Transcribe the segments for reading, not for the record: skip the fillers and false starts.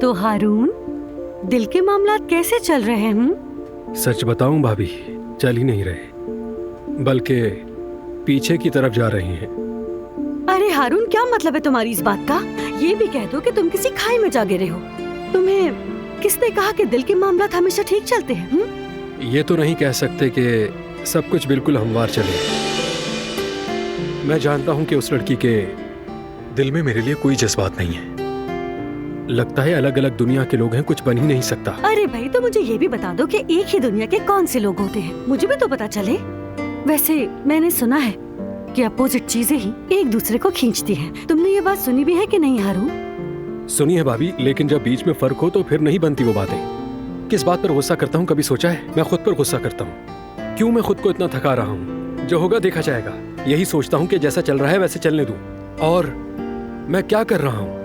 तो हारून, दिल के मामलात कैसे चल रहे हैं? सच बताऊं भाभी, चल ही नहीं रहे, बल्कि पीछे की तरफ जा रहे हैं। अरे हारून, क्या मतलब है तुम्हारी इस बात का? ये भी कह दो कि तुम किसी खाई में जा गिरे हो। तुम्हें किसने कहा कि दिल के मामलात हमेशा ठीक चलते हैं? ये तो नहीं कह सकते कि सब कुछ बिल्कुल हमवार चले। मैं जानता हूं कि उस लड़की के दिल में मेरे लिए कोई जज्बात नहीं है। लगता है अलग अलग दुनिया के लोग हैं, कुछ बन ही नहीं सकता। अरे भाई, तो मुझे ये भी बता दो कि एक ही दुनिया के कौन से लोग होते हैं, मुझे भी तो पता चले। वैसे मैंने सुना है कि अपोजिट चीजें ही एक दूसरे को खींचती हैं। तुमने ये बात सुनी भी है कि नहीं हारून? सुनी है भाभी, लेकिन जब बीच में फर्क हो तो फिर नहीं बनती वो बातें। किस बात पर गुस्सा करता हूँ कभी सोचा है? मैं खुद पर गुस्सा करता हूँ। क्यों मैं खुद को इतना थका रहा हूँ? जो होगा देखा जाएगा। यही सोचता हूँ कि जैसा चल रहा है वैसे चलने दूं। और मैं क्या कर रहा हूँ?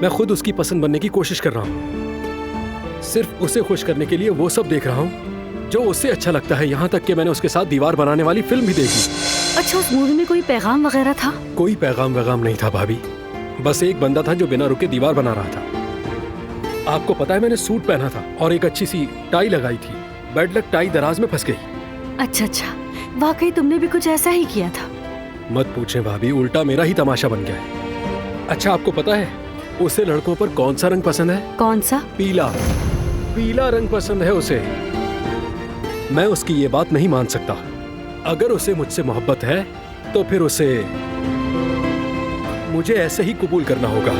मैं खुद उसकी पसंद बनने की कोशिश कर रहा हूँ। सिर्फ उसे खुश करने के लिए वो सब देख रहा हूँ जो उससे अच्छा लगता है। यहाँ तक कि मैंने उसके साथ दीवार बनाने वाली फिल्म भी देखी। अच्छा, उस मूवी में कोई पैगाम वगैरह था? कोई पैगाम वैगाम नहीं था भाभी, बस एक बंदा था जो बिना रुके दीवार बना रहा था। आपको पता है, मैंने सूट पहना था और एक अच्छी सी टाई लगाई थी। बैड लक, टाई दराज में फंस गई। अच्छा, वाकई तुमने भी कुछ ऐसा ही किया था? मत पूछें भाभी, उल्टा मेरा ही तमाशा बन गया है। अच्छा, आपको पता है उसे लड़कों पर कौन सा रंग पसंद है? कौन सा? पीला। पीला रंग पसंद है उसे। मैं उसकी ये बात नहीं मान सकता। अगर उसे मुझसे मोहब्बत है तो फिर उसे मुझे ऐसे ही कबूल करना होगा।